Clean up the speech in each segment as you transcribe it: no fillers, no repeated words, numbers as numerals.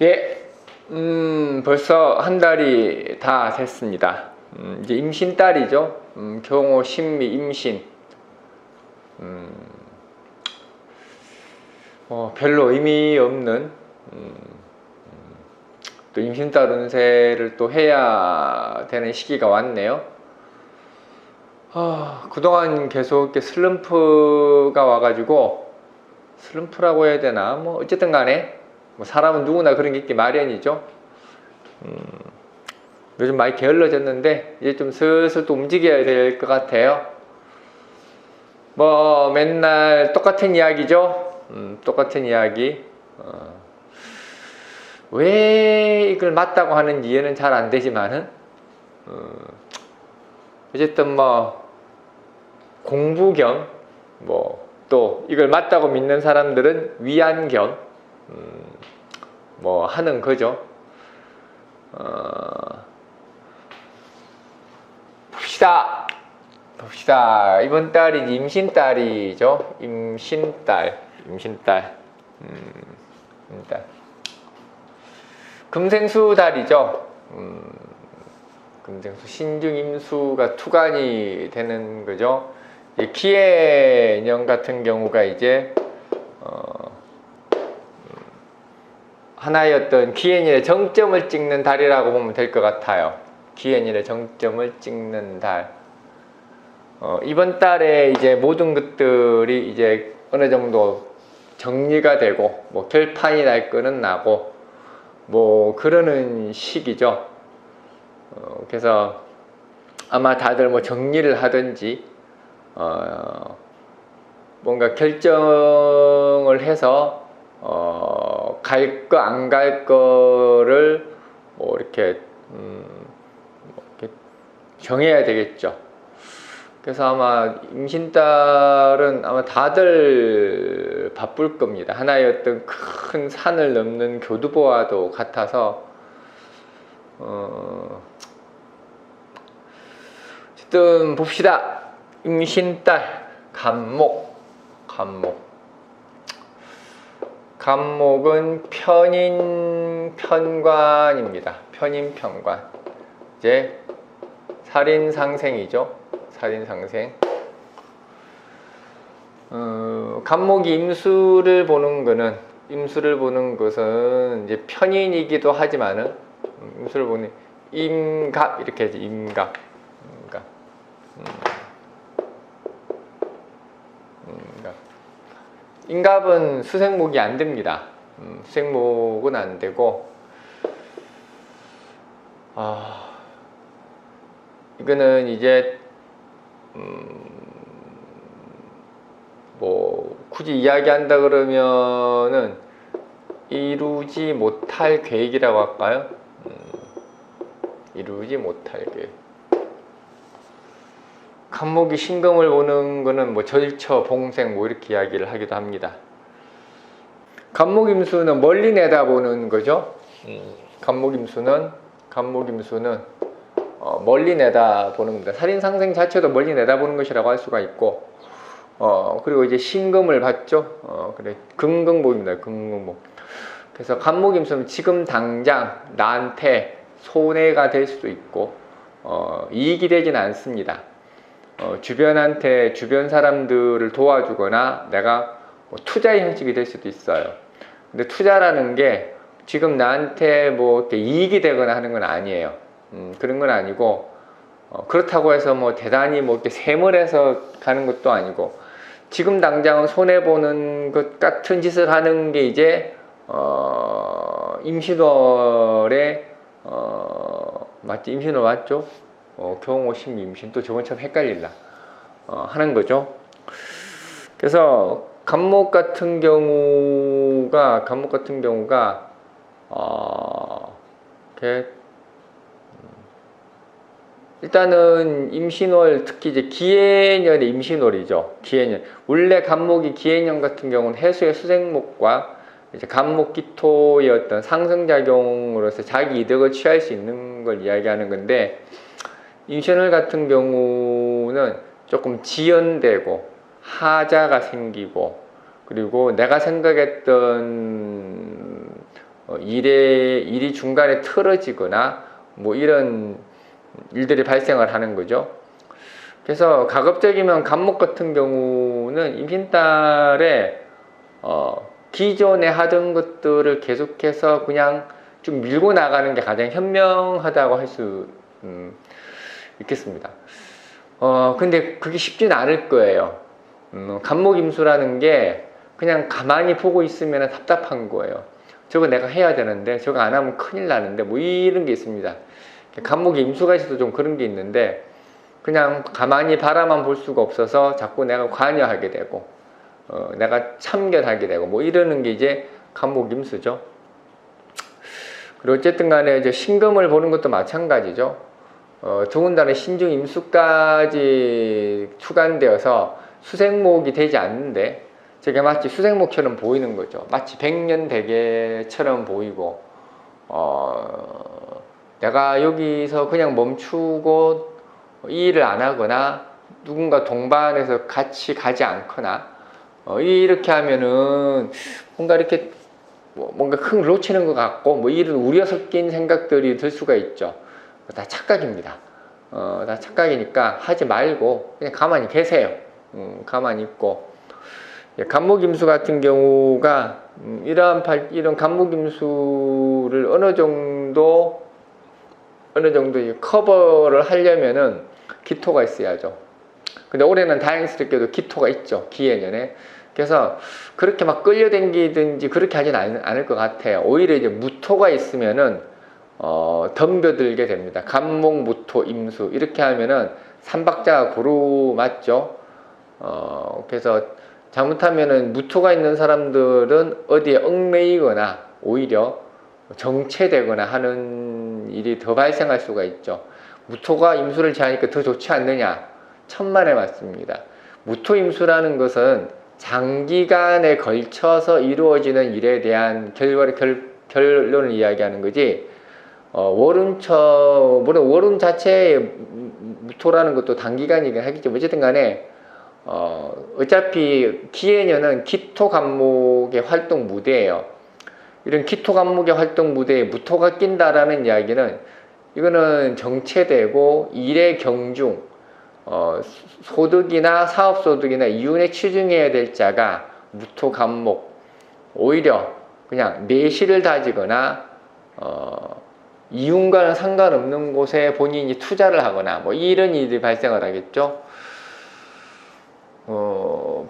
예, 벌써 한 달이 다 됐습니다. 이제 임신달이죠. 경호, 신미, 임신. 별로 의미 없는, 또 임신달 운세를 또 해야 되는 시기가 왔네요. 그동안 계속 이렇게 슬럼프가 와가지고, 슬럼프라고 해야 되나? 뭐, 어쨌든 간에, 뭐 사람은 누구나 그런 게 있기 마련이죠. 요즘 많이 게을러졌는데 이제 좀 슬슬 또 움직여야 될 것 같아요. 뭐 맨날 똑같은 이야기죠. 똑같은 이야기. 왜 이걸 맞다고 하는지 이해는 잘 안 되지만은 어쨌든 뭐 공부 겸 뭐 또 이걸 맞다고 믿는 사람들은 위안 겸 뭐 하는 거죠. 봅시다. 이번 달이 임신달이죠. 임신달. 금생수 달이죠. 금생수, 신중임수가 투간이 되는 거죠. 기해년 같은 경우가 이제 하나의 어떤 기해년의 정점을 찍는 달이라고 보면 될 것 같아요. 기해년의 정점을 찍는 달. 이번 달에 이제 모든 것들이 이제 어느 정도 정리가 되고, 뭐 결판이 날 거는 나고, 뭐 그러는 시기죠. 그래서 아마 다들 뭐 정리를 하든지, 뭔가 결정을 해서, 갈 거, 안 갈 거를 뭐 이렇게 정해야 되겠죠. 그래서 아마 임신달은 아마 다들 바쁠 겁니다. 하나의 어떤 큰 산을 넘는 교두보와도 같아서 어쨌든 봅시다. 임신달 간목은 편인편관입니다. 편인편관. 이제 살인상생이죠. 살인상생. 간목이 임수를 보는 것은 이제 편인이기도 하지만은 임수를 보는 임갑 이렇게 해야지. 임갑. 임갑은 수생목이 안 됩니다. 수생목은 안 되고, 이거는 이제 뭐 굳이 이야기한다 그러면은 이루지 못할 계획이라고 할까요? 이루지 못할 계획. 간목이 신금을 보는 거는 뭐 절처, 봉생 뭐 이렇게 이야기를 하기도 합니다. 간목임수는 멀리 내다보는 거죠. 간목임수는 멀리 내다보는 겁니다. 살인상생 자체도 멀리 내다보는 것이라고 할 수가 있고, 그리고 이제 신금을 받죠. 그래, 금극목입니다. 금극목. 그래서 간목임수는 지금 당장 나한테 손해가 될 수도 있고, 이익이 되지는 않습니다. 주변 사람들을 도와주거나 내가 뭐 투자의 형식이 될 수도 있어요. 근데 투자라는 게 지금 나한테 뭐 이렇게 이익이 되거나 하는 건 아니에요. 그런 건 아니고, 그렇다고 해서 뭐 대단히 뭐 이렇게 세물해서 가는 것도 아니고, 지금 당장은 손해보는 것 같은 짓을 하는 게 이제, 임신월에, 맞지? 임신월 맞죠? 경호, 신미, 임신. 또 저번 참 헷갈릴라. 하는 거죠. 그래서, 간목 같은 경우가, 이렇게, 일단은 임신월, 특히 이제 기해년의 임신월이죠. 기해년. 원래 간목이 기해년 같은 경우는 해수의 수생목과 이제 간목기토의 어떤 상승작용으로서 자기 이득을 취할 수 있는 걸 이야기하는 건데, 임신월 같은 경우는 조금 지연되고 하자가 생기고, 그리고 내가 생각했던 일이 중간에 틀어지거나 뭐 이런 일들이 발생을 하는 거죠. 그래서 가급적이면 간목 같은 경우는 임신달에 기존에 하던 것들을 계속해서 그냥 좀 밀고 나가는 게 가장 현명하다고 할 수 있겠습니다. 근데 그게 쉽지는 않을 거예요. 간목 임수라는 게 그냥 가만히 보고 있으면 답답한 거예요. 저거 내가 해야 되는데 저거 안 하면 큰일 나는데 뭐 이런 게 있습니다. 간목에 임수가 있어도 좀 그런 게 있는데 그냥 가만히 바라만 볼 수가 없어서 자꾸 내가 관여하게 되고 내가 참견하게 되고 뭐 이러는 게 이제 간목 임수죠. 그리고 어쨌든 간에 이제 신금을 보는 것도 마찬가지죠. 더군다나 신중 임수까지 추간되어서 수생목이 되지 않는데 저게 마치 수생목처럼 보이는 거죠. 마치 백년대계처럼 보이고 내가 여기서 그냥 멈추고 이 일을 안 하거나 누군가 동반해서 같이 가지 않거나 이렇게 하면은 뭔가 이렇게 뭔가 큰 놓치는 것 같고 뭐 이런 우려 섞인 생각들이 들 수가 있죠. 다 착각입니다. 다 착각이니까 하지 말고 그냥 가만히 계세요. 가만히 있고 간목임수 같은 경우가 이런 간목임수를 어느 정도 커버를 하려면은 기토가 있어야죠. 근데 올해는 다행스럽게도 기토가 있죠. 기해년에. 그래서 그렇게 막 끌려다니든지 그렇게 하진 않을 것 같아요. 오히려 이제 무토가 있으면은 덤벼들게 됩니다. 간목, 무토, 임수 이렇게 하면은 삼박자가 고루 맞죠. 그래서 잘못하면은 무토가 있는 사람들은 어디에 얽매이거나 오히려 정체되거나 하는 일이 더 발생할 수가 있죠. 무토가 임수를 제하니까 더 좋지 않느냐? 천만에 맞습니다. 무토 임수라는 것은 장기간에 걸쳐서 이루어지는 일에 대한 결론을 이야기하는 거지, 물론 월운 자체의 무토라는 것도 단기간이긴 하겠지만, 어쨌든 간에, 어차피 기해년은 기토 간목의 활동 무대예요. 이런 기토 간목의 활동 무대에 무토가 낀다라는 이야기는, 이거는 정체되고 일의 경중, 소득이나 사업소득이나 이윤에 치중해야 될 자가 무토 간목, 오히려 그냥 매실을 다지거나 이윤과는 상관없는 곳에 본인이 투자를 하거나 뭐 이런 일이 발생을 하겠죠.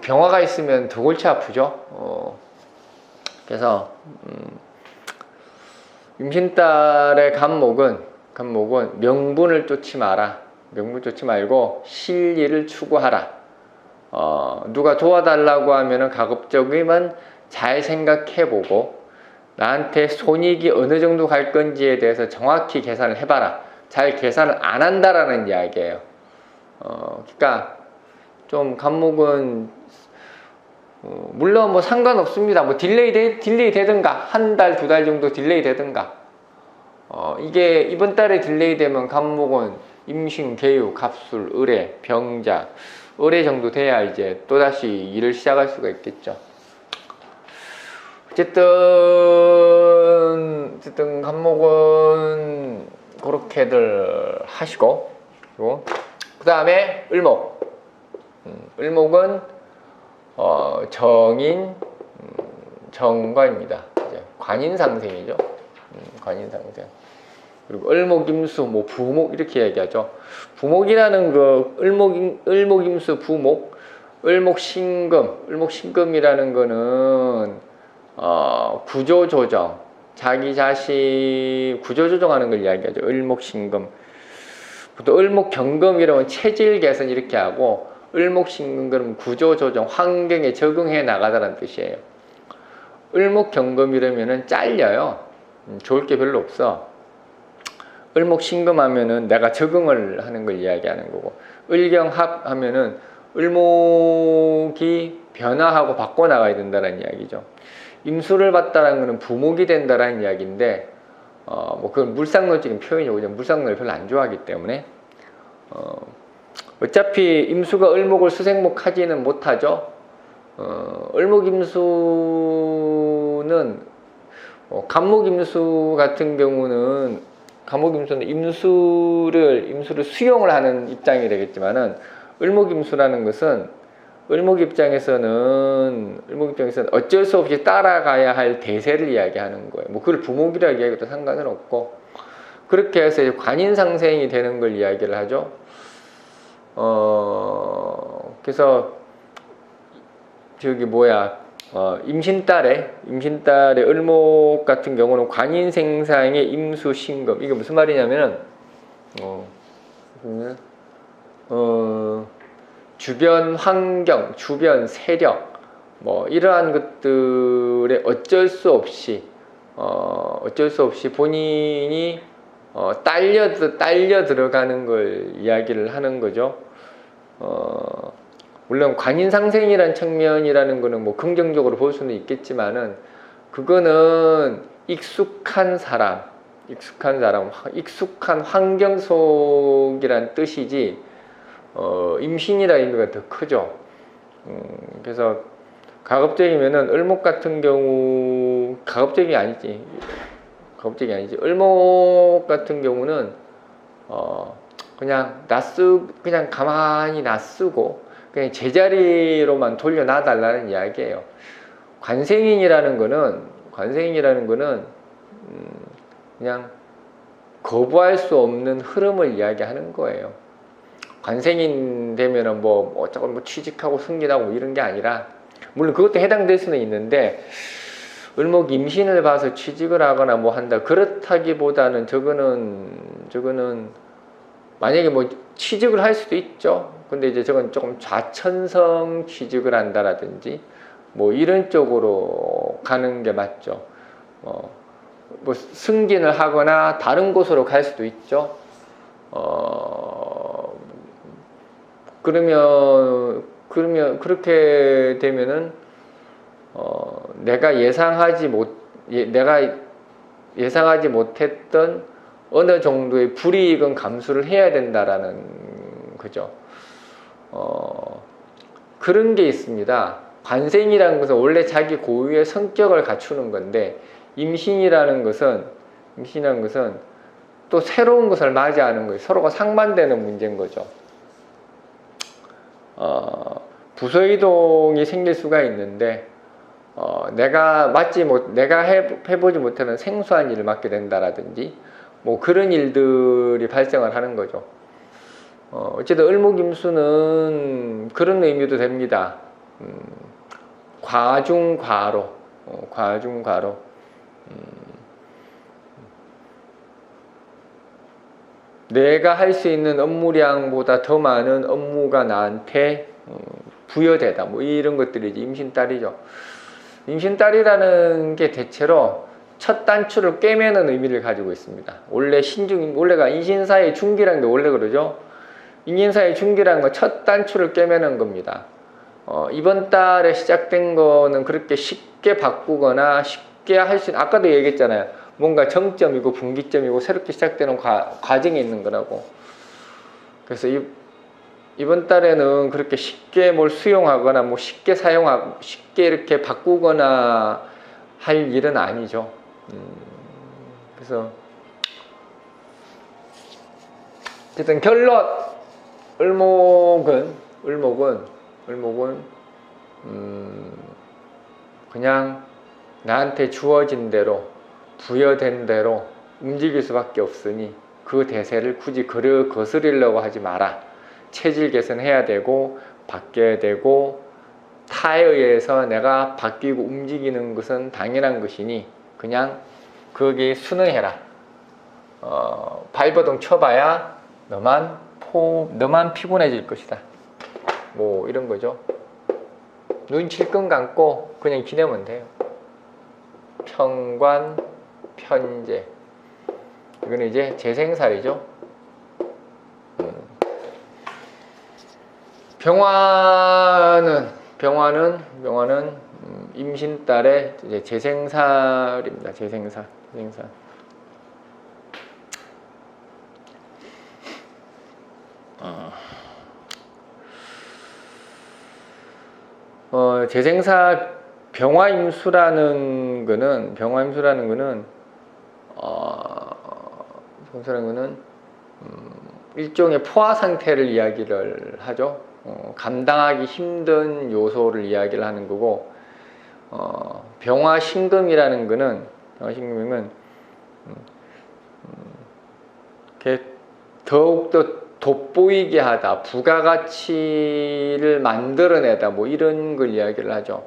병화가 있으면 더 골치 아프죠. 그래서 임신달의 간목은 명분을 쫓지 마라. 명분 쫓지 말고 실리를 추구하라. 누가 도와달라고 하면은 가급적이면 잘 생각해보고 나한테 손익이 어느 정도 갈 건지에 대해서 정확히 계산을 해봐라. 잘 계산을 안 한다라는 이야기예요. 그러니까 좀 간목은 물론 뭐 상관없습니다. 뭐 딜레이 되든가 한 달, 두 달 정도 딜레이 되든가. 이게 이번 달에 딜레이 되면 간목은 임신, 개유, 갑술, 을의, 병자, 을의 정도 돼야 이제 또다시 일을 시작할 수가 있겠죠. 어쨌든 간목은 그렇게들 하시고, 그리고 그 다음에 을목. 을목은 정인, 정관입니다. 관인상생이죠. 관인상생. 그리고 을목임수, 뭐 부목 이렇게 얘기하죠. 부목이라는 거, 을목임수, 부목, 을목신금이라는 거는 구조조정, 자기 자신 구조조정하는 걸 이야기하죠. 을목신금. 또 을목경금이라면 체질 개선 이렇게 하고, 을목신금 그러면 구조조정, 환경에 적응해 나가다라는 뜻이에요. 을목경금이라면은 잘려요. 좋을 게 별로 없어. 을목신금 하면은 내가 적응을 하는 걸 이야기하는 거고, 을경합 하면은 을목이 변화하고 바꿔나가야 된다는 이야기죠. 임수를 받다라는 거는 부목이 된다라는 이야기인데, 뭐 그건 물상론적인 표현이고, 물상론을 별로 안 좋아하기 때문에, 어차피 임수가 을목을 수생목 하지는 못하죠. 을목임수는 간목임수 같은 경우는 간목임수는 임수를 수용을 하는 입장이 되겠지만은 을목임수라는 것은 을목 입장에서는 어쩔 수 없이 따라가야 할 대세를 이야기하는 거예요. 뭐 그걸 부목이라 이야기해도 상관은 없고 그렇게 해서 이제 관인상생이 되는 걸 이야기를 하죠. 그래서 저기 임신달에 을목 같은 경우는 관인생상의 임수신금. 이게 무슨 말이냐면은 주변 환경, 주변 세력 뭐 이러한 것들에 어쩔 수 없이 본인이 딸려 들어가는 걸 이야기를 하는 거죠. 물론 관인상생이라는 측면이라는 거는 뭐 긍정적으로 볼 수는 있겠지만은 그거는 익숙한 환경 속이란 뜻이지 임신이라는 의미가 더 크죠. 그래서 가급적이면은 을목 같은 경우 가급적이 아니지. 을목 같은 경우는 그냥 가만히 놔쓰고 그냥 제자리로만 돌려놔달라는 이야기예요. 관생인이라는 거는 그냥 거부할 수 없는 흐름을 이야기하는 거예요. 관생인 되면은 어쩌고 취직하고 승진하고 이런 게 아니라, 물론 그것도 해당될 수는 있는데, 을목 임신을 봐서 취직을 하거나 한다. 그렇다기보다는 저거는 만약에 취직을 할 수도 있죠. 근데 이제 저건 조금 좌천성 취직을 한다라든지 이런 쪽으로 가는 게 맞죠. 승진을 하거나 다른 곳으로 갈 수도 있죠. 그러면 그렇게 되면은 내가 예상하지 못했던 어느 정도의 불이익은 감수를 해야 된다라는 거죠. 그런 게 있습니다. 관생이라는 것은 원래 자기 고유의 성격을 갖추는 건데, 임신이라는 것은 또 새로운 것을 맞이하는 거예요. 서로가 상반되는 문제인 거죠. 부서이동이 생길 수가 있는데, 내가 해보지 못하는 생소한 일을 맡게 된다라든지 그런 일들이 발생을 하는 거죠. 어쨌든 을목임수는 그런 의미도 됩니다. 과중과로. 내가 할 수 있는 업무량보다 더 많은 업무가 나한테 부여되다. 이런 것들이 이제 임신달이죠. 임신달이라는 게 대체로 첫 단추를 꿰매는 의미를 가지고 있습니다. 원래가 인신사의 중기라는 게 원래 그러죠. 인신사의 중기라는 건 첫 단추를 꿰매는 겁니다. 이번 달에 시작된 거는 그렇게 쉽게 바꾸거나 쉽게 할 수 있는, 아까도 얘기했잖아요. 뭔가 정점이고 분기점이고 새롭게 시작되는 과정에 있는 거라고. 그래서 이번 달에는 그렇게 쉽게 뭘 수용하거나 쉽게 이렇게 바꾸거나 할 일은 아니죠. 그래서 어쨌든 결론, 을목은 그냥 나한테 주어진 대로 부여된 대로 움직일 수밖에 없으니 그 대세를 굳이 거스르려고 하지 마라. 체질 개선해야 되고 바뀌어야 되고 타에 의해서 내가 바뀌고 움직이는 것은 당연한 것이니 그냥 거기에 순응해라. 발버둥 쳐봐야 너만 피곤해질 것이다. 이런 거죠. 눈 질끈 감고 그냥 지내면 돼요. 평관, 편재. 이거는 이제 재생살이죠. 병화는 임신달의 이제 재생살입니다. 재생살. 재생사 병화임수라는 거는 일종의 포화 상태를 이야기를 하죠. 감당하기 힘든 요소를 이야기를 하는 거고, 병화신금이라는 거는 더욱더 돋보이게 하다, 부가가치를 만들어내다, 뭐 이런 걸 이야기를 하죠.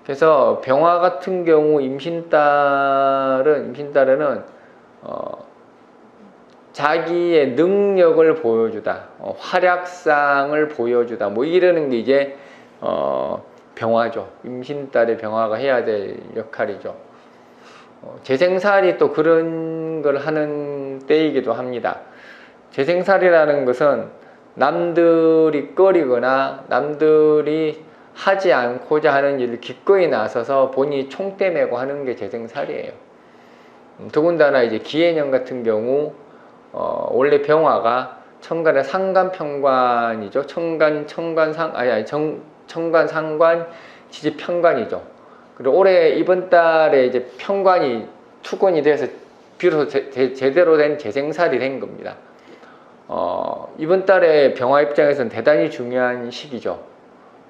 그래서 병화 같은 경우 임신달에는 자기의 능력을 보여주다, 활약상을 보여주다, 뭐 이러는 게 이제 병화죠. 임신달의 병화가 해야 될 역할이죠. 재생살이 또 그런 걸 하는 때이기도 합니다. 재생살이라는 것은 남들이 꺼리거나 남들이 하지 않고자 하는 일을 기꺼이 나서서 본인이 총대 메고 하는 게 재생살이에요. 더군다나 이제 기해년 같은 경우 원래 병화가 천간의 상관평관이죠. 천간 상관 지지평관이죠. 그리고 올해 이번 달에 이제 평관이 투곤이 돼서 비로소 제대로 된 재생살이 된 겁니다. 이번 달에 병화 입장에서는 대단히 중요한 시기죠.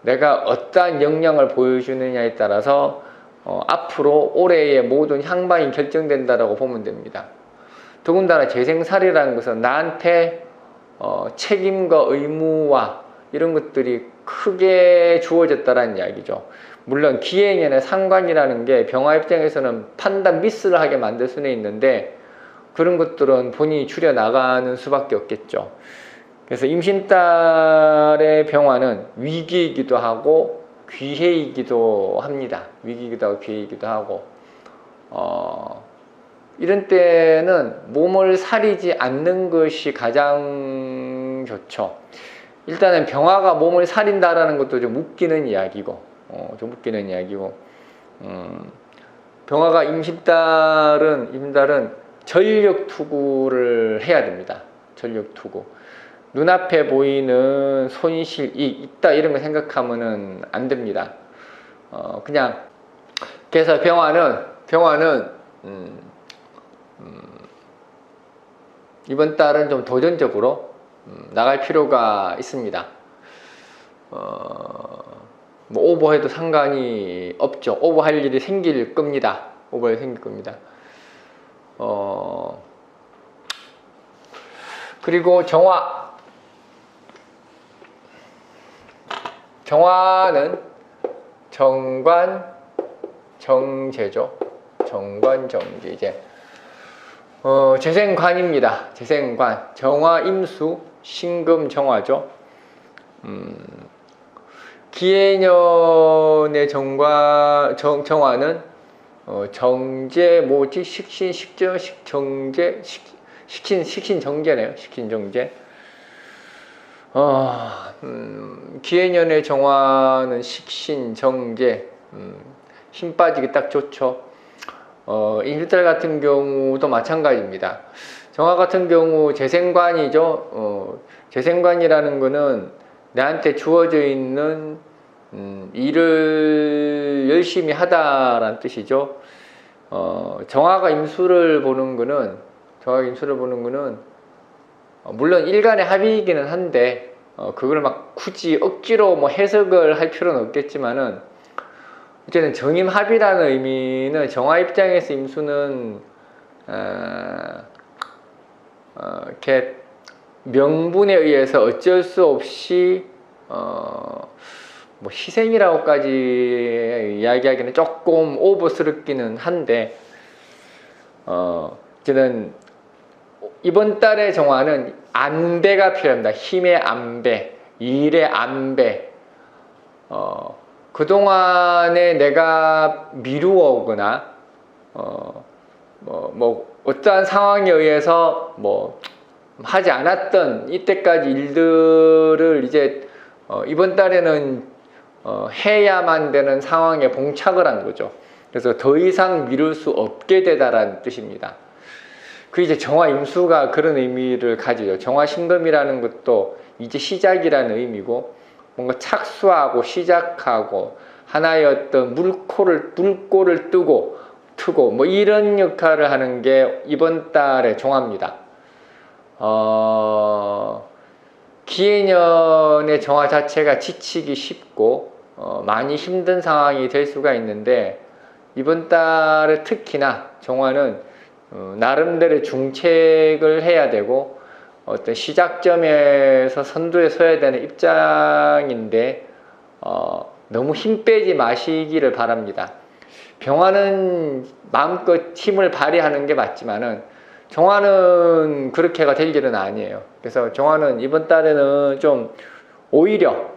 내가 어떠한 역량을 보여주느냐에 따라서 앞으로 올해의 모든 향방이 결정된다라고 보면 됩니다. 더군다나 재생살이라는 것은 나한테 책임과 의무와 이런 것들이 크게 주어졌다는 이야기죠. 물론 기해년의 상관이라는 게 병화 입장에서는 판단 미스를 하게 만들 수는 있는데 그런 것들은 본인이 줄여나가는 수밖에 없겠죠. 그래서 임신달의 병화는 위기이기도 하고 귀해이기도 합니다. 위기이기도 하고 귀해이기도 하고 이런 때는 몸을 사리지 않는 것이 가장 좋죠. 일단은 병화가 몸을 사린다라는 것도 좀 웃기는 이야기고 병화가 임신달은 전력 투구를 해야 됩니다. 전력 투구. 눈앞에 보이는 손실, 이익 있다 이런 거 생각하면은 안 됩니다. 그냥 그래서 병화는 이번 달은 좀 도전적으로 나갈 필요가 있습니다. 뭐 오버해도 상관이 없죠. 오버할 일이 생길 겁니다. 그리고 정화는 정관 정제죠. 정관 정제 이제 재생관입니다. 재생관 정화 임수 신금 정화죠. 기해년의 정화는 정제 뭐지 식신 식정 식정제 식신 정제네요. 식신 정제. 기해년의 정화는 식신 정제 힘 빠지기 딱 좋죠. 임신달 같은 경우도 마찬가지입니다. 정화 같은 경우 재생관이죠. 재생관이라는 거는 나한테 주어져 있는 일을 열심히 하다라는 뜻이죠. 정화가 임수를 보는 거는 물론 일간의 합의이기는 한데 그걸 막 굳이 억지로 뭐 해석을 할 필요는 없겠지만은 어쨌든 정임합이라는 의미는 정화 입장에서 임수는 이렇게 명분에 의해서 어쩔 수 없이 뭐 희생이라고까지 이야기하기는 조금 오버스럽기는 한데 어쨌든 이번 달의 정화는 안배가 필요합니다. 힘의 안배, 일의 안배. 그동안에 내가 미루어오거나 어떠한 상황에 의해서 뭐 하지 않았던 이때까지 일들을 이제 이번 달에는 해야만 되는 상황에 봉착을 한 거죠. 그래서 더 이상 미룰 수 없게 되다라는 뜻입니다. 그 이제 정화 임수가 그런 의미를 가지죠. 정화 신금이라는 것도 이제 시작이라는 의미고 뭔가 착수하고 시작하고 하나의 어떤 물꼬를 트고 뭐 이런 역할을 하는 게 이번 달의 정화입니다. 기해년의 정화 자체가 지치기 쉽고 많이 힘든 상황이 될 수가 있는데, 이번 달에 특히나 정화는 나름대로 중책을 해야 되고 어떤 시작점에서 선두에 서야 되는 입장인데 너무 힘 빼지 마시기를 바랍니다. 병화는 마음껏 힘을 발휘하는 게 맞지만은 정화는 그렇게가 될 일은 아니에요. 그래서 정화는 이번 달에는 좀 오히려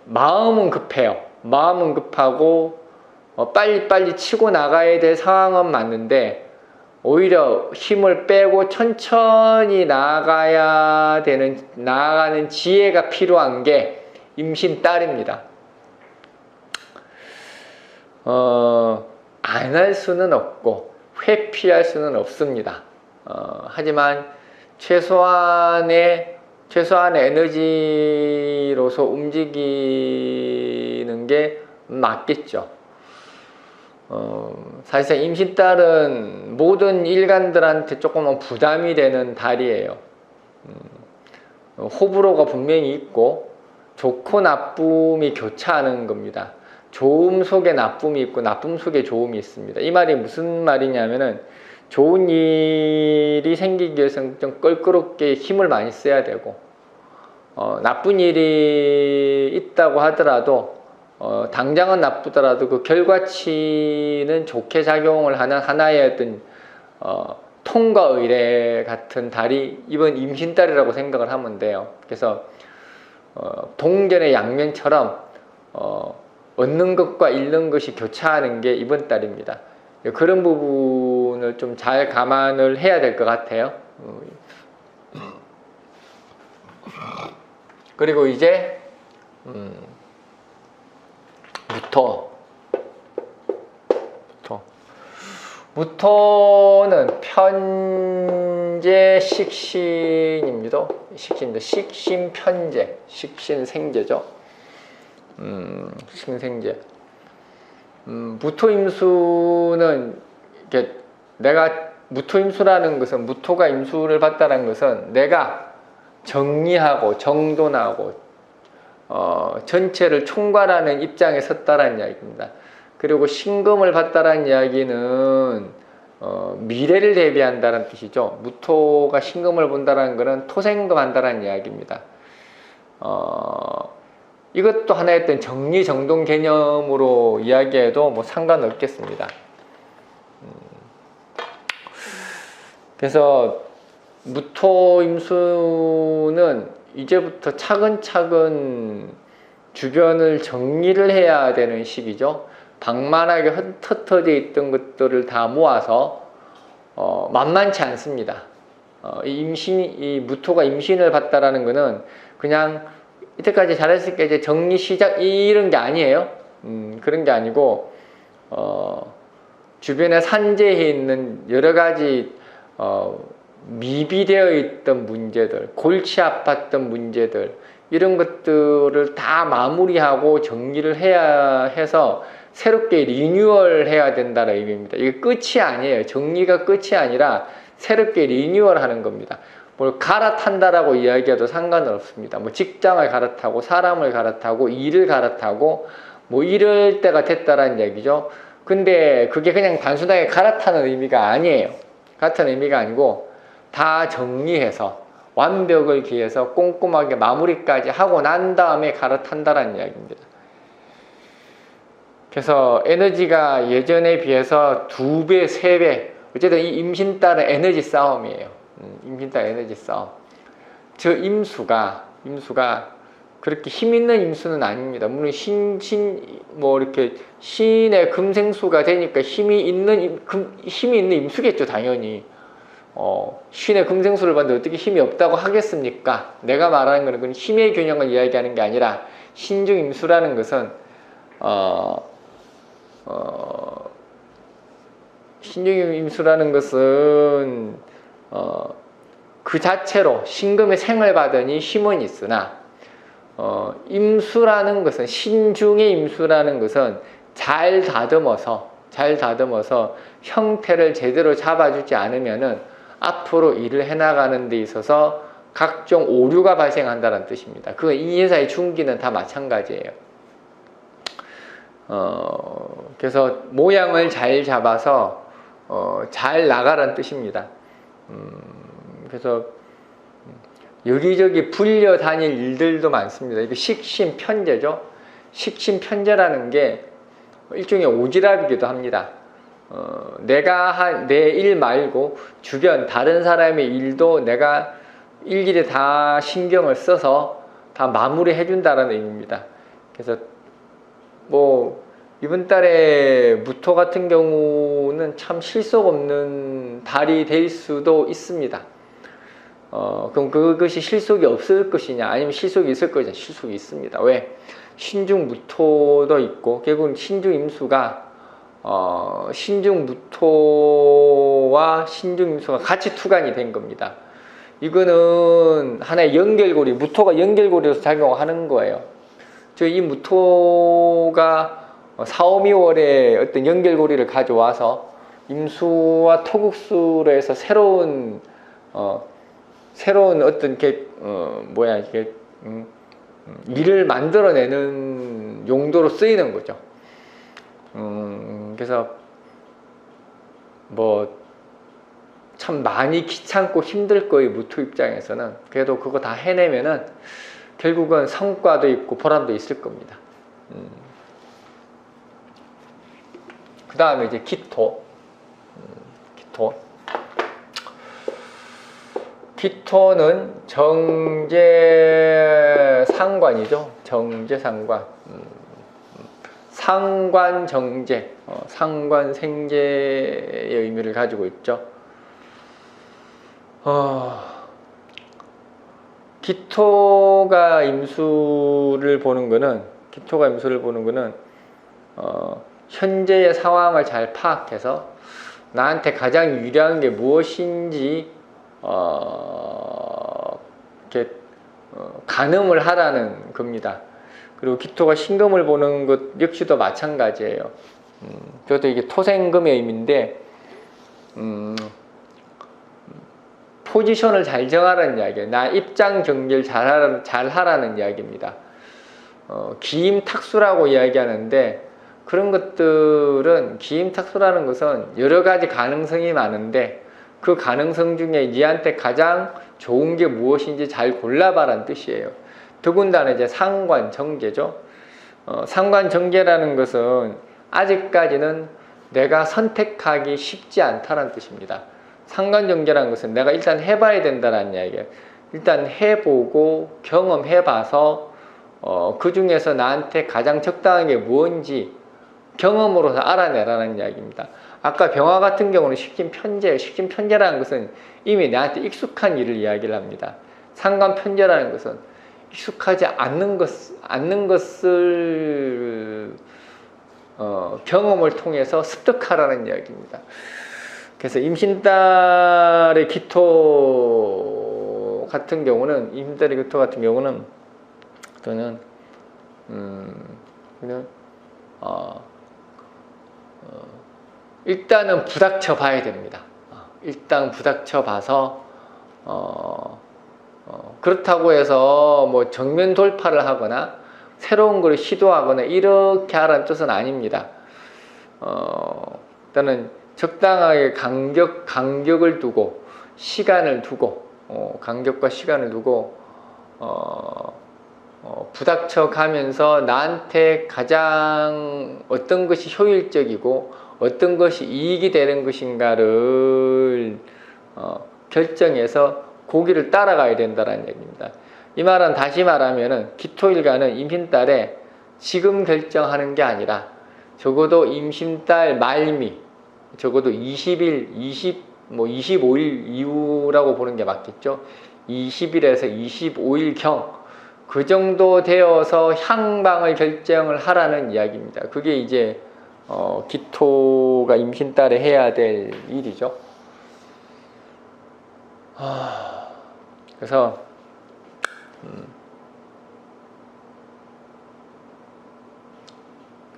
마음은 급해요. 마음은 급하고 빨리빨리 치고 나가야 될 상황은 맞는데, 오히려 힘을 빼고 천천히 나아가는 지혜가 필요한 게 임신달입니다. 안 할 수는 없고 회피할 수는 없습니다. 하지만 최소한의 에너지로서 움직이는 게 맞겠죠. 사실상 임신달은 모든 일간들한테 조금은 부담이 되는 달이에요. 호불호가 분명히 있고 좋고 나쁨이 교차하는 겁니다. 좋음 속에 나쁨이 있고 나쁨 속에 좋음이 있습니다. 이 말이 무슨 말이냐면은, 좋은 일이 생기기 위해서는 좀 껄끄럽게 힘을 많이 써야 되고, 나쁜 일이 있다고 하더라도 당장은 나쁘더라도 그 결과치는 좋게 작용을 하는 하나의 어떤 통과 의례 같은 달이 이번 임신달이라고 생각을 하면 돼요. 그래서 동전의 양면처럼 얻는 것과 잃는 것이 교차하는 게 이번 달입니다. 그런 부분을 좀 잘 감안을 해야 될 것 같아요. 그리고 이제 무토는 편재 식신입니다. 식신편재, 식신생재죠. 식신생재. 무토임수는 이렇게 무토임수라는 것은, 무토가 임수를 받다는 것은 내가 정리하고 정돈하고 전체를 총괄하는 입장에 섰다라는 이야기입니다. 그리고 신금을 받다라는 이야기는 미래를 대비한다는 뜻이죠. 무토가 신금을 본다는 것은 토생금 한다는 이야기입니다. 이것도 하나의 어떤 정리정돈 개념으로 이야기해도 뭐 상관없겠습니다. 그래서 무토임수는 이제부터 차근차근 주변을 정리를 해야 되는 시기죠. 방만하게 흩어져 있던 것들을 다 모아서 만만치 않습니다. 이 무토가 임신을 받다라는 것은 그냥 이때까지 잘했으니까 이제 정리 시작 이런 게 아니에요. 그런 게 아니고 주변에 산재해 있는 여러 가지 미비되어 있던 문제들, 골치 아팠던 문제들, 이런 것들을 다 마무리하고 정리를 해야 해서 새롭게 리뉴얼 해야 된다는 의미입니다. 이게 끝이 아니에요. 정리가 끝이 아니라 새롭게 리뉴얼 하는 겁니다. 뭘 갈아탄다라고 이야기해도 상관은 없습니다. 뭐 직장을 갈아타고 사람을 갈아타고 일을 갈아타고 뭐 이럴 때가 됐다라는 얘기죠. 근데 그게 그냥 단순하게 갈아타는 의미가 아니에요. 갈아타는 의미가 아니고 다 정리해서 완벽을 기해서 꼼꼼하게 마무리까지 하고 난 다음에 갈아탄다라는 이야기입니다. 그래서 에너지가 예전에 비해서 2배, 3배, 어쨌든 이 임신달은 에너지 싸움이에요. 임신달 에너지 싸움. 저 임수가 그렇게 힘 있는 임수는 아닙니다. 물론 뭐 이렇게 신의 금생수가 되니까 힘이 있는 임수겠죠, 당연히. 신의 금생수를 봤는데 어떻게 힘이 없다고 하겠습니까? 내가 말하는 것은 힘의 균형을 이야기하는 게 아니라, 신중 임수라는 것은 신중 임수라는 것은 그 자체로 신금의 생을 받으니 힘은 있으나 임수라는 것은, 신중의 임수라는 것은 잘 다듬어서 형태를 제대로 잡아주지 않으면은 앞으로 일을 해나가는 데 있어서 각종 오류가 발생한다는 뜻입니다. 그건 이 회사의 중기는 다 마찬가지예요. 그래서 모양을 잘 잡아서 잘 나가라는 뜻입니다. 그래서 여기저기 불려 다닐 일들도 많습니다. 이게 식신편제죠. 식신편제라는 게 일종의 오지랖이기도 합니다. 내가 내 일 말고 주변 다른 사람의 일도 내가 일일이 다 신경을 써서 다 마무리해 준다는 의미입니다. 그래서 뭐 이번 달에 무토 같은 경우는 참 실속 없는 달이 될 수도 있습니다. 그럼 그것이 실속이 없을 것이냐, 아니면 실속이 있을 것이냐? 실속이 있습니다. 왜? 신중무토도 있고, 결국은 신중임수가 신중무토와 신중임수가 같이 투간이 된 겁니다. 이거는 하나의 연결고리, 무토가 연결고리로서 작용하는 거예요. 이 무토가 4, 5, 2월에 어떤 연결고리를 가져와서 임수와 토국수로 해서 새로운 어떤 일을 만들어내는 용도로 쓰이는 거죠. 그래서 뭐 참 많이 귀찮고 힘들 거예요. 무토 입장에서는. 그래도 그거 다 해내면은 결국은 성과도 있고 보람도 있을 겁니다. 그 다음에 이제 기토. 기토는 정제상관이죠. 정제상관. 상관정제, 상관생제의 의미를 가지고 있죠. 기토가 임수를 보는 거는 현재의 상황을 잘 파악해서 나한테 가장 유리한 게 무엇인지 가늠을 하라는 겁니다. 그리고 기토가 신금을 보는 것 역시도 마찬가지예요. 그것도 이게 토생금의 의미인데, 포지션을 잘 정하라는 이야기예요. 나 입장 정리를 잘 하라는 이야기입니다. 기임탁수라고 이야기하는데, 그런 것들은, 기임탁수라는 것은 여러 가지 가능성이 많은데 그 가능성 중에 니한테 가장 좋은 게 무엇인지 잘 골라봐라는 뜻이에요. 더군다나 이제 상관정제죠. 상관정제라는 것은 아직까지는 내가 선택하기 쉽지 않다는 뜻입니다. 상관정제라는 것은 내가 일단 해봐야 된다는 이야기예요. 일단 해보고 경험해봐서 그 중에서 나한테 가장 적당한 게 무엇인지 경험으로서 알아내라는 이야기입니다. 아까 병화 같은 경우는 식신편제예요. 식신편제라는 것은 이미 나한테 익숙한 일을 이야기를 합니다. 상관편제라는 것은 익숙하지 않는 것을 경험을 통해서 습득하라는 이야기입니다. 그래서 임신달의 기토 같은 경우는 저는 일단은 부닥쳐 봐야 됩니다. 일단 부닥쳐 봐서 그렇다고 해서 뭐 정면 돌파를 하거나 새로운 걸 시도하거나 이렇게 하라는 뜻은 아닙니다. 일단은 적당하게 간격을 두고 시간을 두고 간격과 시간을 두고 부닥쳐 가면서 나한테 가장 어떤 것이 효율적이고 어떤 것이 이익이 되는 것인가를 결정해서 고기를 따라가야 된다는 얘기입니다. 이 말은 다시 말하면은 기토일간은 임신달에 지금 결정하는 게 아니라 적어도 임신달 말미, 적어도 20일, 25일 이후라고 보는 게 맞겠죠. 20일에서 25일경 그 정도 되어서 향방을 결정을 하라는 이야기입니다. 그게 이제 기토가 임신달에 해야 될 일이죠. 그래서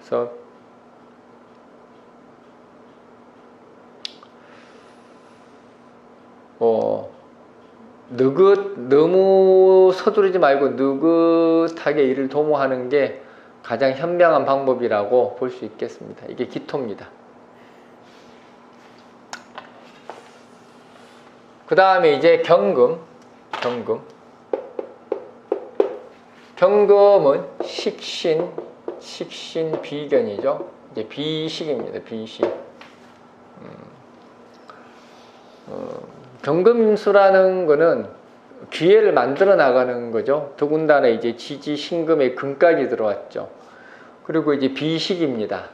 그래서 너무 서두르지 말고 느긋하게 일을 도모하는 게 가장 현명한 방법이라고 볼 수 있겠습니다. 이게 기토입니다. 그 다음에 이제 경금은 식신 비견이죠. 이제 비식입니다. 비식. 경금임수라는 거는 기회를 만들어 나가는 거죠. 더군다나 이제 지지, 신금의 금까지 들어왔죠. 그리고 이제 비식입니다.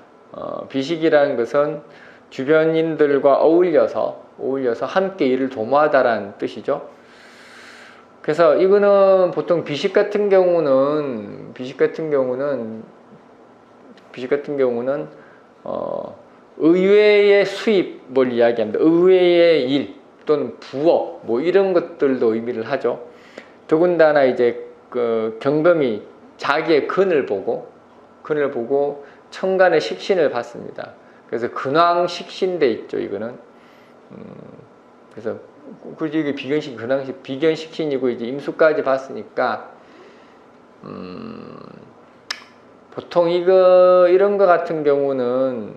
비식이라는 것은 주변인들과 어울려서 함께 일을 도모하다라는 뜻이죠. 그래서 이거는 보통 비식 같은 경우는 의외의 수입을 이야기합니다. 의외의 일 또는 부업 뭐 이런 것들도 의미를 하죠. 더군다나 이제 그 경금이 자기의 근을 보고 천간의 식신을 받습니다. 그래서 근왕식신돼 있죠. 이거는 그래서 굳이 이게 비견식 근왕식 비견식신이고 이제 임수까지 봤으니까 보통 이런 거 같은 경우는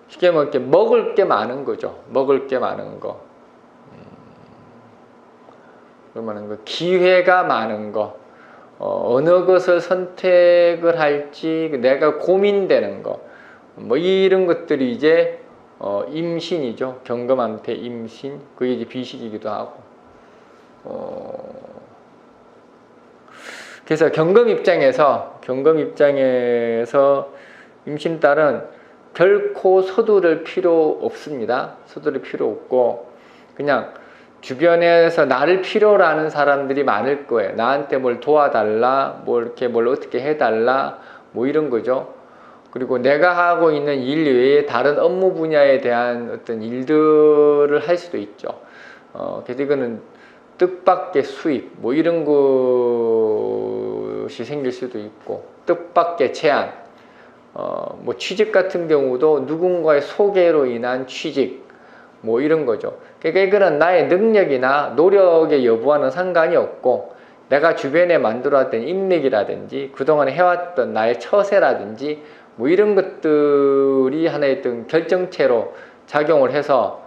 쉽게 말해 먹을 게 많은 거죠. 먹을 게 많은 거. 기회가 많은 거. 어느 것을 선택을 할지 내가 고민되는 거. 뭐 이런 것들이 이제 임신이죠. 경금한테 임신. 그게 이제 비식이기도 하고. 그래서 경금 입장에서 임신딸은 결코 서두를 필요 없습니다. 서두를 필요 없고 그냥 주변에서 나를 필요로 하는 사람들이 많을 거예요. 나한테 뭘 도와달라, 뭘 어떻게 해달라, 뭐 이런 거죠. 그리고 내가 하고 있는 일 외에 다른 업무 분야에 대한 어떤 일들을 할 수도 있죠. 그래서 이거는 뜻밖의 수입, 뭐 이런 것이 생길 수도 있고, 뜻밖의 제안, 뭐 취직 같은 경우도 누군가의 소개로 인한 취직, 뭐 이런 거죠. 그러니까 이거는 나의 능력이나 노력의 여부와는 상관이 없고 내가 주변에 만들어왔던 인맥이라든지 그동안 해왔던 나의 처세라든지 뭐 이런 것들이 하나의 어떤 결정체로 작용을 해서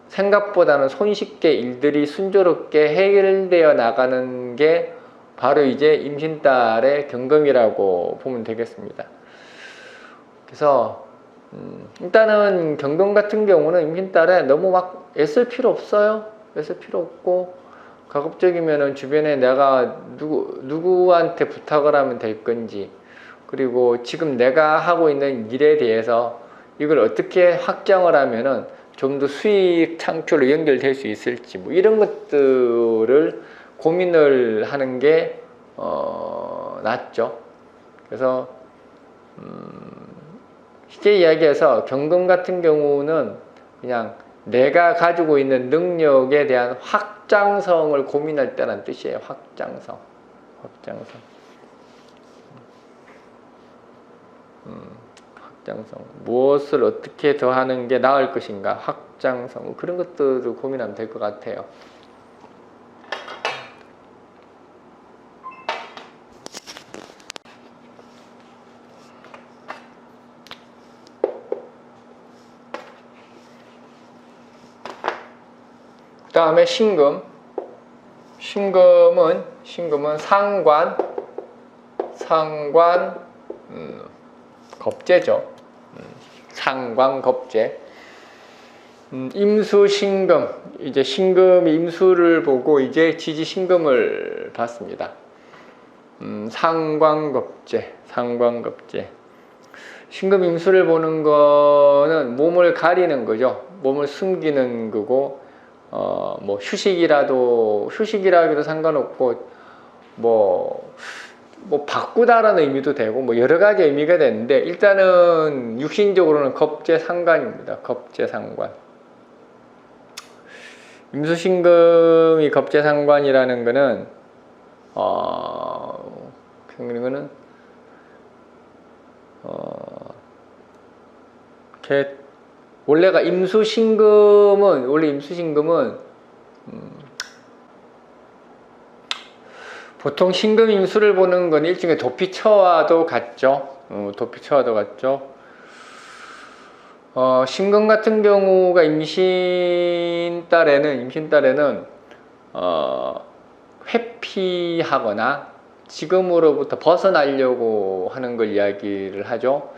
생각보다는 손쉽게 일들이 순조롭게 해결되어 나가는 게 바로 이제 임신딸의 경금이라고 보면 되겠습니다. 그래서 일단은 경금 같은 경우는 임신딸에 너무 막 애쓸 필요 없어요. 애쓸 필요 없고 가급적이면은 주변에 내가 누구한테 부탁을 하면 될 건지, 그리고 지금 내가 하고 있는 일에 대해서 이걸 어떻게 확장을 하면은 좀 더 수익 창출로 연결될 수 있을지, 뭐 이런 것들을 고민을 하는 게 낫죠. 그래서 쉽게 이야기해서 경금 같은 경우는 그냥 내가 가지고 있는 능력에 대한 확장성을 고민할 때라는 뜻이에요. 확장성. 확장성. 무엇을 어떻게 더 하는 게 나을 것인가. 확장성. 그런 것들을 고민하면 될 것 같아요. 그 다음에 신금. 신금은 상관 겁재죠. 상관 겁재. 임수 신금. 이제 신금이 임수를 보고 이제 지지 신금을 받습니다. 상관 겁재. 신금 임수를 보는 거는 몸을 가리는 거죠. 몸을 숨기는 거고, 뭐 휴식이라도 상관없고, 뭐 바꾸다라는 의미도 되고, 뭐 여러 가지 의미가 되는데, 일단은 육신적으로는 겁재상관입니다. 겁재상관. 임수신금이 겁재상관이라는 거는 이거는 원래 임수신금은 보통 신금 임수를 보는 건 일종의 도피처와도 같죠. 도피처와도 같죠. 신금 같은 경우가 임신 딸에는 회피하거나 지금으로부터 벗어나려고 하는 걸 이야기를 하죠.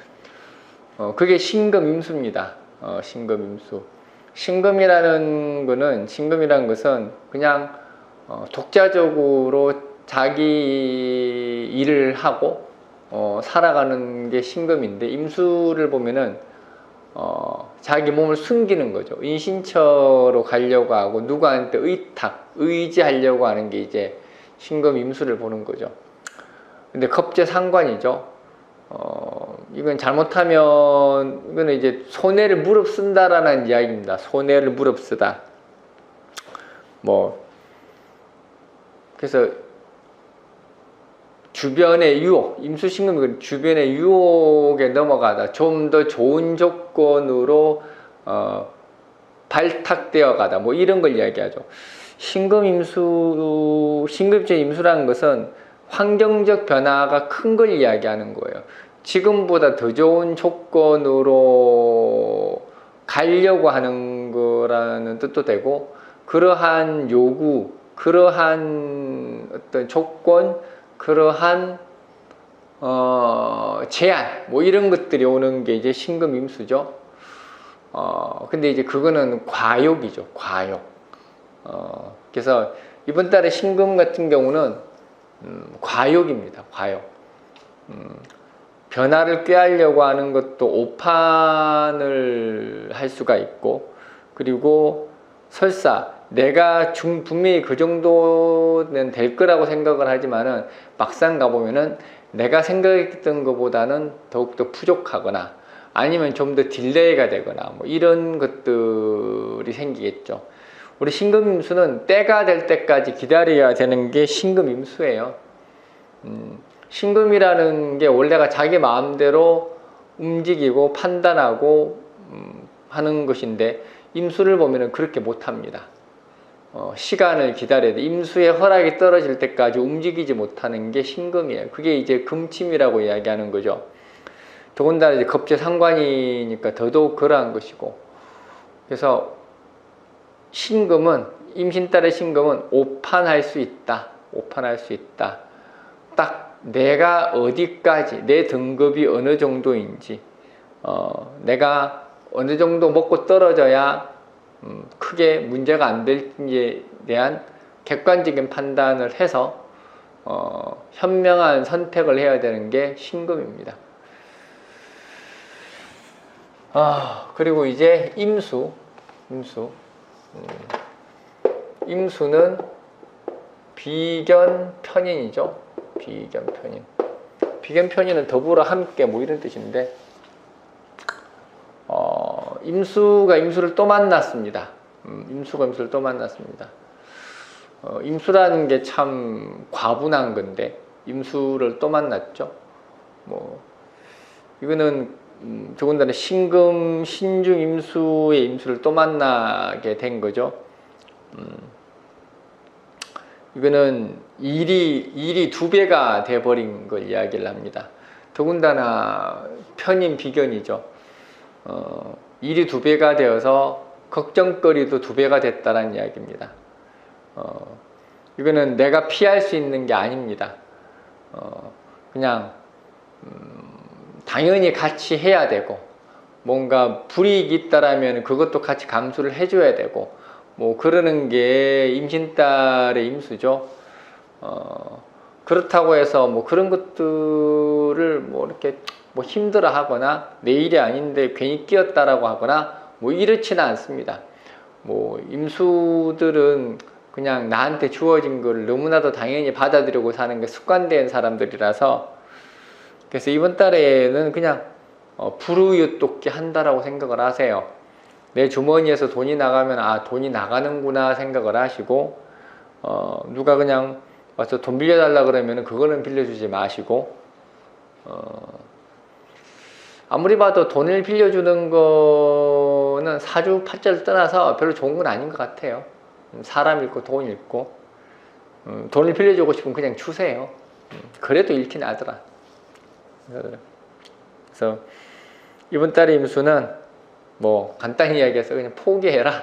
그게 신금 임수입니다. 신금 임수. 신금이라는 것은 그냥 독자적으로 자기 일을 하고 살아가는 게 신금인데, 임수를 보면은 자기 몸을 숨기는 거죠. 인신처로 가려고 하고 누구한테 의지하려고 하는 게 이제 신금 임수를 보는 거죠. 근데 겁재상관이죠. 이건 잘못하면 이거는 이제 손해를 무릅쓴다라는 이야기입니다. 손해를 무릅쓰다. 그래서 주변의 유혹, 임수신금은 주변의 유혹에 넘어가다, 좀 더 좋은 조건으로 발탁되어 가다, 이런 걸 이야기하죠. 신금제 임수라는 것은 환경적 변화가 큰 걸 이야기하는 거예요. 지금보다 더 좋은 조건으로 가려고 하는 거라는 뜻도 되고, 그러한 요구, 그러한 어떤 조건, 그러한 제한, 이런 것들이 오는 게 이제 신금 임수죠. 근데 이제 그거는 과욕이죠. 과욕. 그래서 이번 달에 신금 같은 경우는 과욕입니다. 과욕. 변화를 꾀하려고 하는 것도 오판을 할 수가 있고, 그리고 설사 내가 분명히 그 정도는 될 거라고 생각을 하지만은 막상 가보면은 내가 생각했던 것보다는 더욱더 부족하거나 아니면 좀 더 딜레이가 되거나 이런 것들이 생기겠죠. 우리 신금임수는 때가 될 때까지 기다려야 되는 게 신금임수예요. 신금이라는 게 원래가 자기 마음대로 움직이고 판단하고 하는 것인데, 임수를 보면은 그렇게 못합니다. 시간을 기다려야 돼. 임수의 허락이 떨어질 때까지 움직이지 못하는 게 신금이에요. 그게 이제 금침이라고 이야기하는 거죠. 더군다나 이제 겁재상관이니까 더더욱 그러한 것이고, 그래서 임신달의 신금은 오판할 수 있다. 오판할 수 있다. 딱 내가 어디까지, 내 등급이 어느 정도인지, 내가 어느 정도 먹고 떨어져야 크게 문제가 안 될지에 대한 객관적인 판단을 해서 현명한 선택을 해야 되는 게 신금입니다. 그리고 이제 임수는 비견편인이죠. 비견편인은 더불어 함께 이런 뜻인데, 임수가 임수를 또 만났습니다. 임수라는 게 참 과분한 건데 임수를 또 만났죠. 이거는 더군다나 신중 임수의 임수를 또 만나게 된 거죠. 이거는 일이 두 배가 돼버린 걸 이야기를 합니다. 더군다나 편인 비견이죠. 일이 두 배가 되어서 걱정거리도 두 배가 됐다는 이야기입니다. 이거는 내가 피할 수 있는 게 아닙니다. 그냥 당연히 같이 해야 되고, 뭔가 불이익이 있다라면 그것도 같이 감수를 해줘야 되고, 그러는 게 임신달의 임수죠. 그렇다고 해서 그런 것들을 이렇게 힘들어 하거나 내 일이 아닌데 괜히 끼었다라고 하거나 이렇지는 않습니다. 임수들은 그냥 나한테 주어진 걸 너무나도 당연히 받아들이고 사는 게 습관된 사람들이라서, 그래서 이번 달에는 그냥 불우이웃 돕기 한다라고 생각을 하세요. 내 주머니에서 돈이 나가면 돈이 나가는구나 생각을 하시고, 누가 그냥 와서 돈 빌려달라 그러면은 그거는 빌려주지 마시고, 아무리 봐도 돈을 빌려주는 거는 사주팔자를 떠나서 별로 좋은 건 아닌 것 같아요. 사람 잃고 돈 잃고, 돈을 빌려주고 싶으면 그냥 주세요. 그래도 잃긴 하더라. 그래서 이번 달의 임수는 뭐 간단히 이야기해서 그냥 포기해라.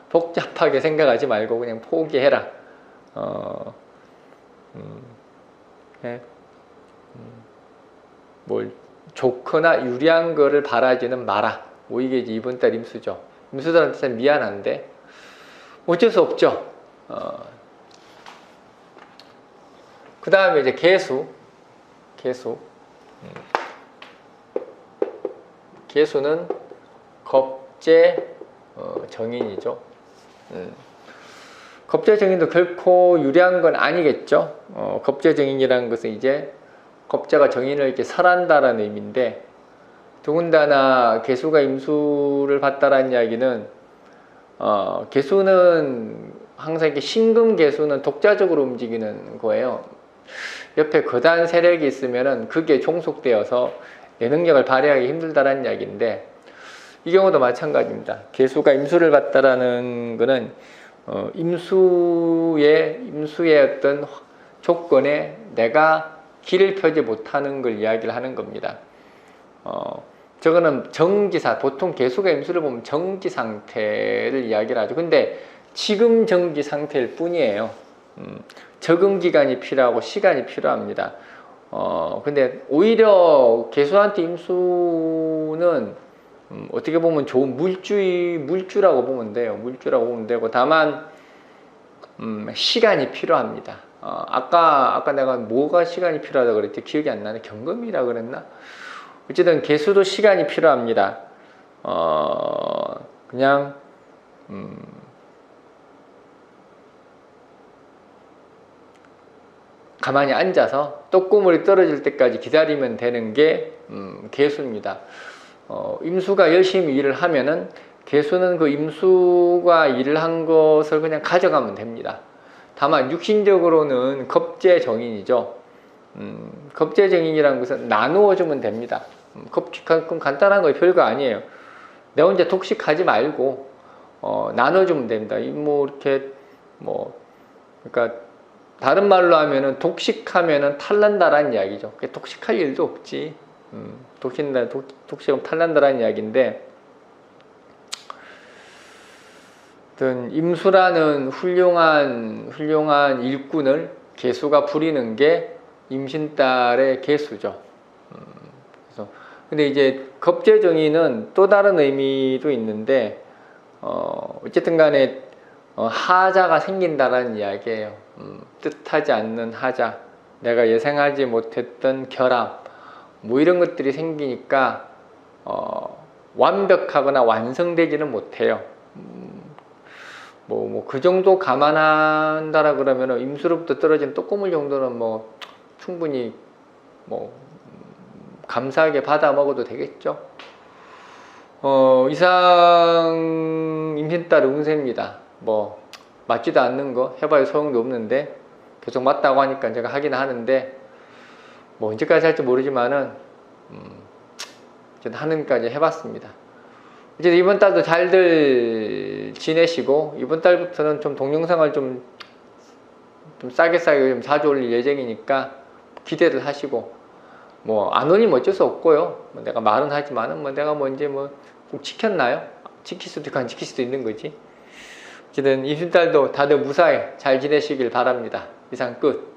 복잡하게 생각하지 말고 그냥 포기해라. 네. 뭘 좋거나 유리한 거를 바라지는 마라. 뭐 이게 이제 이번 달 임수죠. 임수들한테는 미안한데 어쩔 수 없죠. 그 다음에 이제 개수. 개수는 겁재 정인이죠. 겁재 정인도 결코 유리한 건 아니겠죠. 겁재 정인이라는 것은 이제 겁재가 정인을 이렇게 설한다라는 의미인데, 더군다나 개수가 임수를 봤다라는 이야기는 개수는 항상 이렇게 신금 개수는 독자적으로 움직이는 거예요. 옆에 거단 세력이 있으면은 그게 종속되어서 내 능력을 발휘하기 힘들다라는 이야기인데, 이 경우도 마찬가지입니다. 개수가 임수를 봤다라는 거는 임수의 어떤 조건에 내가 길을 펴지 못하는 걸 이야기를 하는 겁니다. 저거는 정지사, 보통 개수가 임수를 보면 정지 상태를 이야기를 하죠. 근데 지금 정지 상태일 뿐이에요. 적응 기간이 필요하고 시간이 필요합니다. 근데 오히려 개수한테 임수는 어떻게 보면 좋은 물주라고 보면 돼요. 물주라고 보면 되고, 다만 시간이 필요합니다. 아까 내가 뭐가 시간이 필요하다고 그랬지? 기억이 안 나네. 경금이라 그랬나? 어쨌든 개수도 시간이 필요합니다. 그냥 가만히 앉아서 떡고물이 떨어질 때까지 기다리면 되는 게 개수입니다. 임수가 열심히 일을 하면은 개수는 그 임수가 일을 한 것을 그냥 가져가면 됩니다. 다만 육신적으로는 겁재정인이죠. 겁재정인이라는 것은 나누어 주면 됩니다. 그럼 간단한 거예요. 별거 아니에요. 내 혼자 독식하지 말고 나눠주면 됩니다. 뭐 이렇게 그러니까 다른 말로 하면은 독식하면은 탈난다라는 이야기죠. 독식할 일도 없지. 독식하면 탈난다라는 이야기인데, 어떤 임수라는 훌륭한 일꾼을 개수가 부리는 게 임신달의 개수죠. 그래서 근데 이제 겁재정인은 또 다른 의미도 있는데, 어쨌든 간에 하자가 생긴다라는 이야기예요. 뜻하지 않는 하자, 내가 예상하지 못했던 결함, 뭐 이런 것들이 생기니까 완벽하거나 완성되지는 못해요. 그 정도 감안한다라 그러면 임수로부터 떨어진 떡고물 정도는 충분히 감사하게 받아 먹어도 되겠죠. 이상 임신달 운세입니다. 맞지도 않는 거 해봐야 소용도 없는데 계속 맞다고 하니까 제가 하긴 하는데, 언제까지 할지 모르지만은 하는까지 해봤습니다. 이제 이번 달도 잘들 지내시고, 이번 달부터는 좀 동영상을 좀 싸게 좀 자주 올릴 예정이니까 기대를 하시고, 안 올리면 어쩔 수 없고요. 내가 말은 하지만은 내가 이제 꼭 지켰나요? 지킬 수도 있고 안 지킬 수도 있는 거지. 어쨌든 임신달도 다들 무사히 잘 지내시길 바랍니다. 이상 끝.